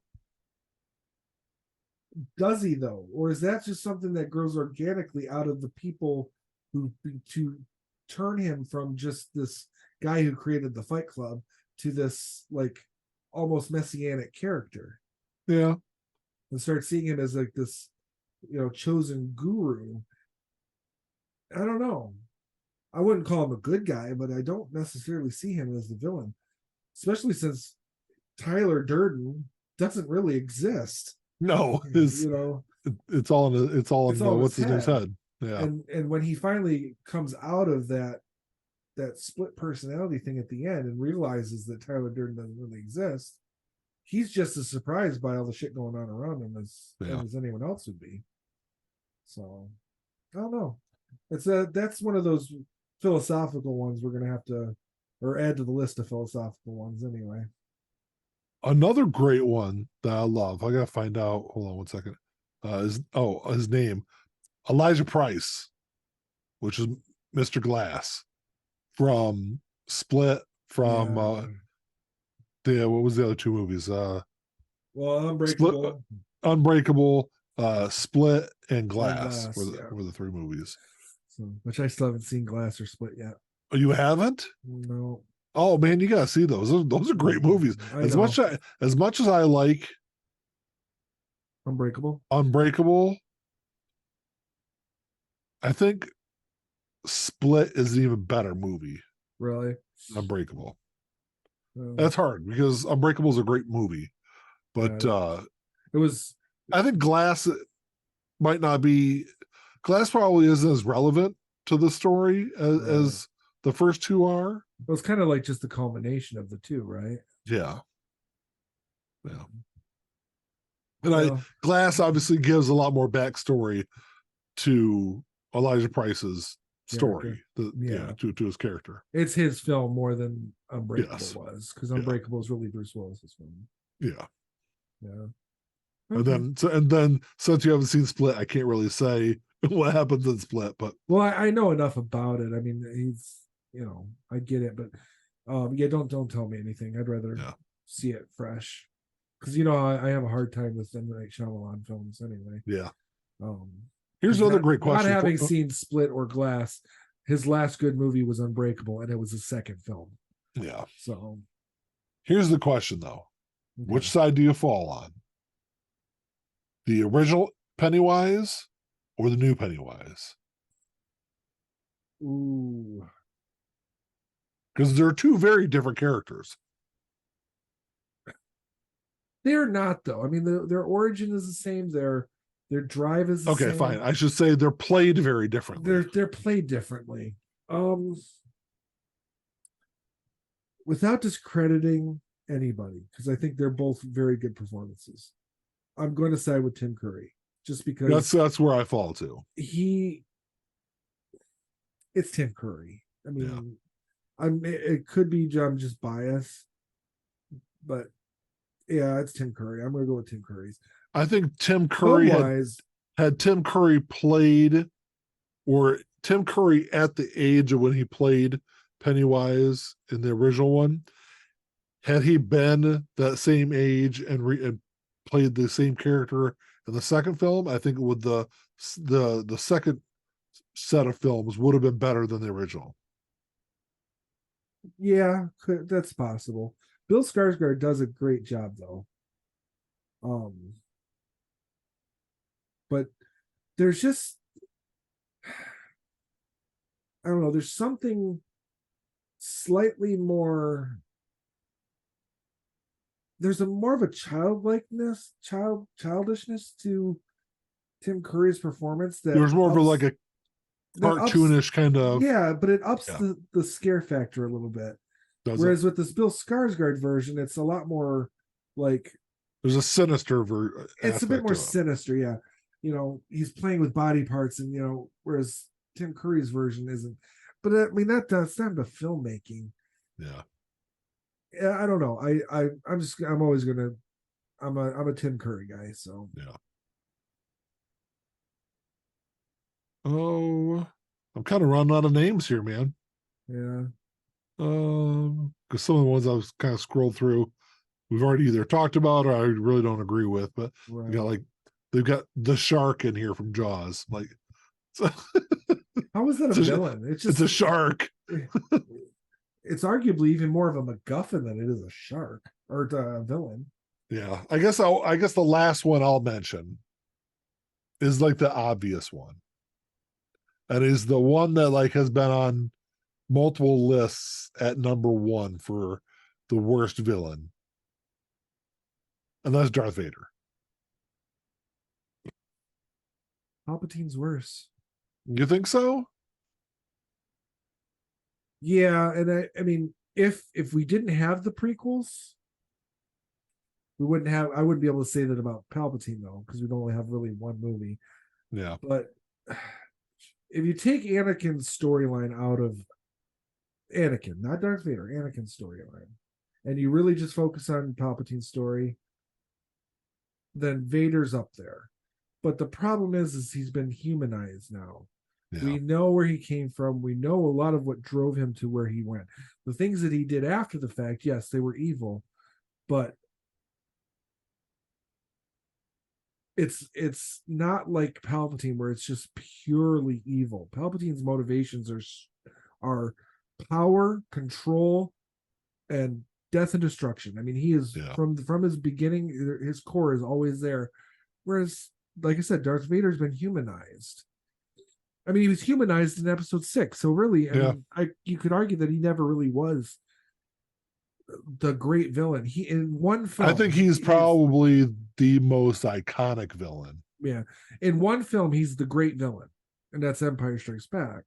Does he though, or is that just something that grows organically out of the people who to turn him from just this guy who created the Fight Club to this almost messianic character? Yeah. And start seeing him as this, chosen guru. I don't know. I wouldn't call him a good guy, but I don't necessarily see him as the villain, especially since Tyler Durden doesn't really exist. No, it's all in what's his name's head. Yeah. And when he finally comes out of that split personality thing at the end and realizes that Tyler Durden doesn't really exist, he's just as surprised by all the shit going on around him as anyone else would be. So I don't know. That's one of those philosophical ones we're gonna have to add to the list of philosophical ones anyway. Another great one that I love. I gotta find out. Hold on one second. His name, Elijah Price, which is Mr. Glass from Split. From what was the other two movies? Unbreakable, Split, and Glass were the three movies. So, which I still haven't seen Glass or Split yet. Oh, you haven't? No. Oh man, you gotta see those. Those are great movies. As much as I like Unbreakable, I think Split is an even better movie. Really? Unbreakable. That's hard because Unbreakable is a great movie, but it was. I think Glass might not be. Glass probably isn't as relevant to the story as the first two are. It was kind of like just the culmination of the two, right? Yeah. And Glass obviously gives a lot more backstory to Elijah Price's story, to his character. It's his film more than Unbreakable was, because Unbreakable is really Bruce Willis's film. Yeah. Okay. And then since you haven't seen Split, I can't really say what happens in Split, but I know enough about it. I mean, he's I get it, but don't tell me anything. I'd rather see it fresh, because I have a hard time with M. Night Shyamalan films anyway. Yeah. Here's another great question. Not having seen Split or Glass, his last good movie was Unbreakable, and it was his second film. Yeah. So here's the question, though: which side do you fall on? The original Pennywise or the new Pennywise? Ooh. Because they're two very different characters. They're not, though. I mean, their origin is the same. Their Their drive is the okay, same. fine. I should say they're played very differently. They're played differently. Without discrediting anybody, because I think they're both very good performances. I'm going to side with Tim Curry, just because that's where I fall to. It's Tim Curry. I mean, it could be I'm just biased, but yeah, it's Tim Curry. I'm going to go with Tim Curry's. I think Tim Curry had Tim Curry played, or Tim Curry at the age of when he played Pennywise in the original one, had he been that same age and played the same character in the second film, I think would the second set of films would have been better than the original. Yeah, that's possible. Bill Skarsgård does a great job though. But there's just, I don't know, there's something slightly more, there's a more of a childishness to Tim Curry's performance. That there's more of a cartoonish kind of, yeah, but it ups the scare factor a little bit. Whereas with this Bill Skarsgård version, it's a lot more like, there's a sinister it's a bit more sinister. Yeah, you know, he's playing with body parts, and you know, whereas Tim Curry's version isn't. But I mean, that's not the filmmaking. Yeah. Yeah, I don't know. I'm always gonna, I'm a Tim Curry guy. So yeah. Oh, I'm kind of running out of names here, man. Yeah. Because some of the ones I was kind of scrolled through, we've already either talked about or I really don't agree with. But right. you got they've got the shark in here from Jaws. Like, so how is that a villain? It's a shark. It's arguably even more of a MacGuffin than it is a shark or a villain. Yeah, I guess the last one I'll mention is like the obvious one. And is the one that has been on multiple lists at number one for the worst villain. And that's Darth Vader. Palpatine's worse. You think so? Yeah, and I mean, if we didn't have the prequels, I wouldn't be able to say that about Palpatine though, because we'd only have really one movie. Yeah. But if you take Anakin's storyline out of Anakin, not Darth Vader, Anakin's storyline, and you really just focus on Palpatine's story, then Vader's up there. But the problem is he's been humanized now. Yeah. We know where he came from. We know a lot of what drove him to where he went. The things that he did after the fact, yes, they were evil, but it's not like Palpatine where it's just purely evil. Palpatine's motivations are power, control, and death and destruction. I mean, he is from his beginning, his core is always there. Whereas, like I said, Darth Vader's been humanized. I mean, he was humanized in episode 6. So really, I mean, you could argue that he never really was the great villain. He in one film, I think he's probably the most iconic villain. Yeah. In one film, he's the great villain, and that's Empire Strikes Back.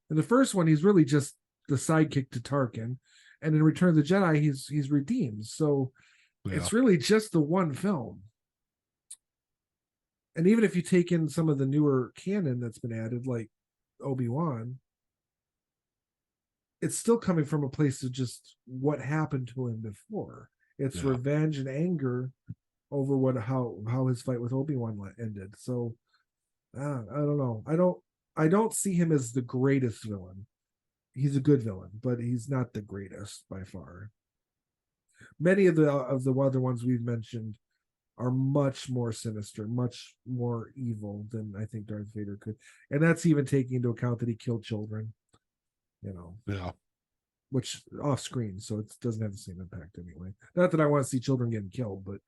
In the first one, he's really just the sidekick to Tarkin. And in Return of the Jedi, he's redeemed. So it's really just the one film. And even if you take in some of the newer canon that's been added, like Obi-Wan, it's still coming from a place of just what happened to him before. It's revenge and anger over how his fight with Obi-Wan ended. So I don't know. I don't see him as the greatest villain. He's a good villain, but he's not the greatest by far. Many of the other ones we've mentioned are much more sinister, much more evil than I think Darth Vader could. And that's even taking into account that he killed children, Yeah. Which off screen, so it doesn't have the same impact anyway. Not that I want to see children getting killed, but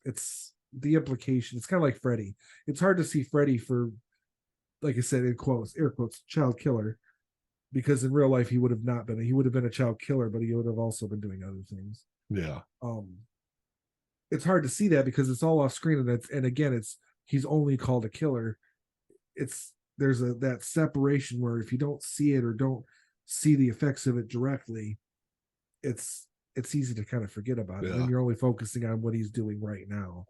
it's the implication. It's kind of like Freddy. It's hard to see Freddy for, like I said, in quotes, air quotes, child killer, because in real life he would have not been. He would have been a child killer, but he would have also been doing other things. Yeah. It's hard to see that because it's all off screen, and again, it's he's only called a killer. There's that separation where if you don't see it or don't see the effects of it directly, it's easy to kind of forget about it. And you're only focusing on what he's doing right now.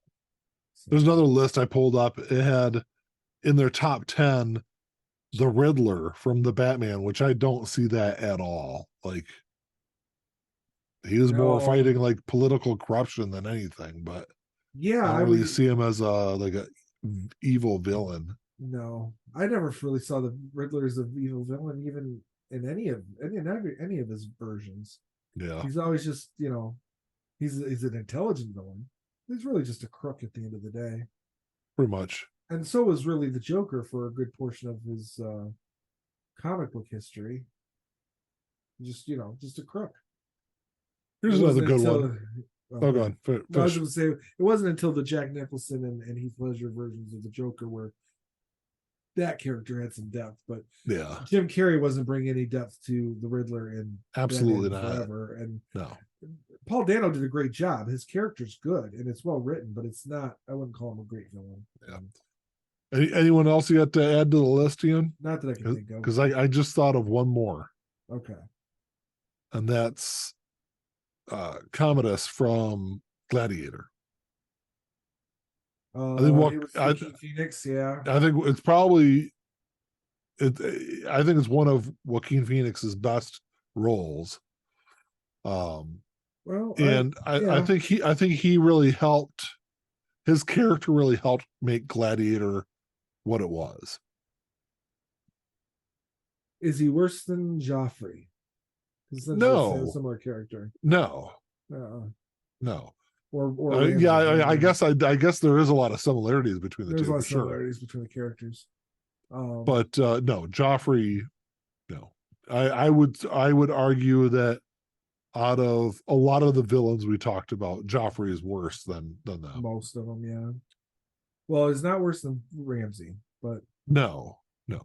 So. There's another list I pulled up. It had in their top 10 the Riddler from the Batman, which I don't see that at all. Like, he was more fighting like political corruption than anything, but yeah, I don't really see him as a evil villain. No, I never really saw the Riddler as an evil villain, even in any of his versions. Yeah, he's always just, he's an intelligent villain. He's really just a crook at the end of the day. Pretty much. And so was really the Joker for a good portion of his comic book history. Just a crook. Here's another good one. Oh, go on. I was going to say, it wasn't until the Jack Nicholson and Heath Ledger versions of the Joker where that character had some depth, but yeah, Jim Carrey wasn't bringing any depth to the Riddler in absolutely not forever. And no, Paul Dano did a great job. His character's good and it's well written, but it's not. I wouldn't call him a great villain. Yeah. Anyone else you got to add to the list, Ian? Not that I can think of. Because I just thought of one more. Okay, and that's Commodus from Gladiator. I think Phoenix, yeah. I think it's probably I think it's one of Joaquin Phoenix's best roles. I think he really helped. His character really helped make Gladiator what it was. Is he worse than Joffrey? No, a similar character. No. I guess there is a lot of similarities between the two. There's a lot of similarities between the characters. But no, Joffrey. No, I would argue that out of a lot of the villains we talked about, Joffrey is worse than them. Most of them, yeah. Well, it's not worse than Ramsay, but no,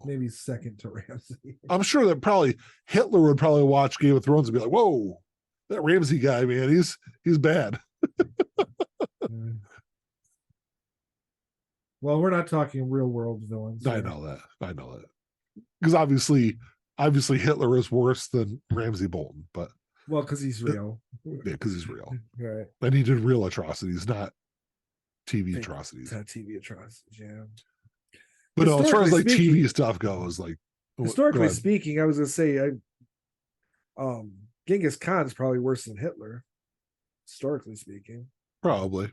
maybe second to Ramsay. I'm sure that probably Hitler would probably watch Game of Thrones and be like, "Whoa, that Ramsay guy, man, he's bad." Well, we're not talking real world villains. I know that because obviously Hitler is worse than Ramsay Bolton, but because he's real. Yeah, because he's real. Right. And he did real atrocities, not TV atrocities. Not TV atrocities, yeah. But no, as far as like TV stuff goes, like historically speaking, I was gonna say Genghis Khan's probably worse than Hitler, historically speaking. Probably.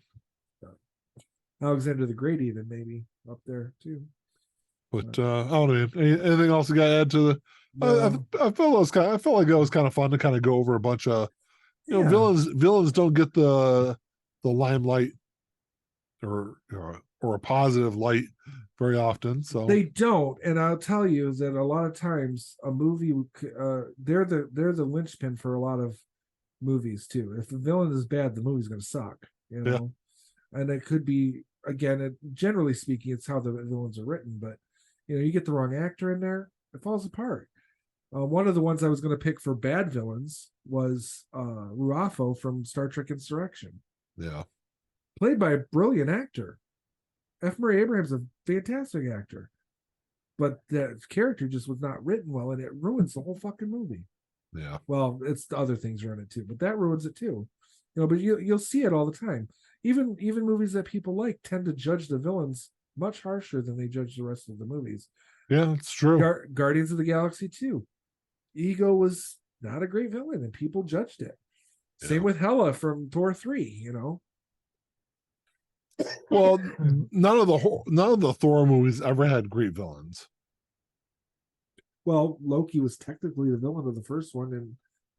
Alexander the Great, even maybe up there too. But I don't know. Anything else you got to add to the? No. I felt like it was kind of fun to kind of go over a bunch of, villains don't get the limelight or a positive light very often. So they don't, and I'll tell you that a lot of times a movie, they're the linchpin for a lot of movies too. If the villain is bad, the movie's going to suck. And it could be, again, generally speaking, it's how the villains are written. But you get the wrong actor in there, it falls apart. One of the ones I was going to pick for bad villains was Ruafo from Star Trek Insurrection. Yeah, played by a brilliant actor. F. Murray Abraham's a fantastic actor, but that character just was not written well, and it ruins the whole fucking movie. Yeah. Well, it's the other things ruin it too, but that ruins it too. But you'll see it all the time. Even movies that people like tend to judge the villains much harsher than they judge the rest of the movies. Yeah, it's true. Guardians of the Galaxy 2. Ego was not a great villain, and people judged it. Yeah. Same with Hela from Thor 3. Well, none of the Thor movies ever had great villains. Well, Loki was technically the villain of the first one, and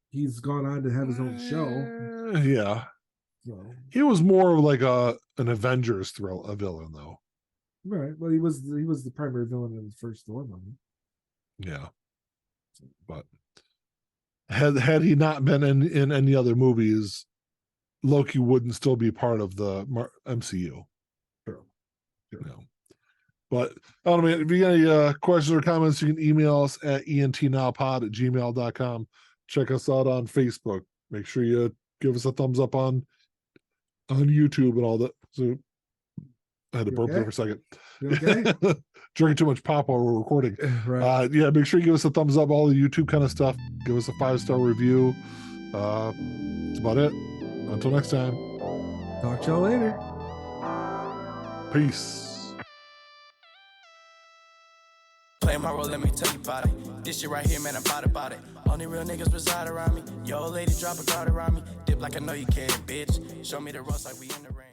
he's gone on to have his own show. Yeah. So. He was more of like an Avengers a villain, though. Right. Well, he was the primary villain in the first Thor movie. Yeah. But had he not been in any other movies, Loki wouldn't still be part of the MCU. True. But I don't know, man, if you got any questions or comments, you can email us at entnowpod@gmail.com. Check us out on Facebook. Make sure you give us a thumbs up on YouTube and all that. So I had to burp there for a second. You okay? Drinking too much pop while we're recording. Right. Yeah, make sure you give us a thumbs up, all the YouTube kind of stuff. Give us a 5-star review. That's about it. Until next time. Talk to y'all later. Peace. Playing my role, let me tell you about it. This shit right here, man, I'm about it. Only real niggas reside around me. Yo, lady, drop a guard around me. Dip like I know you can, bitch. Show me the ropes like we in the rain.